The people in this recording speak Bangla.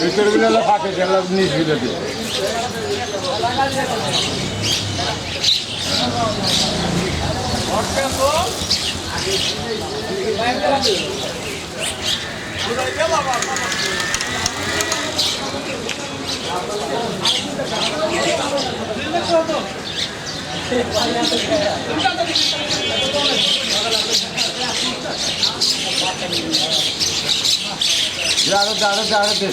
ভিতর বিলে ফাঁকে গেল নিচ বিলে দিয়ে আরো দে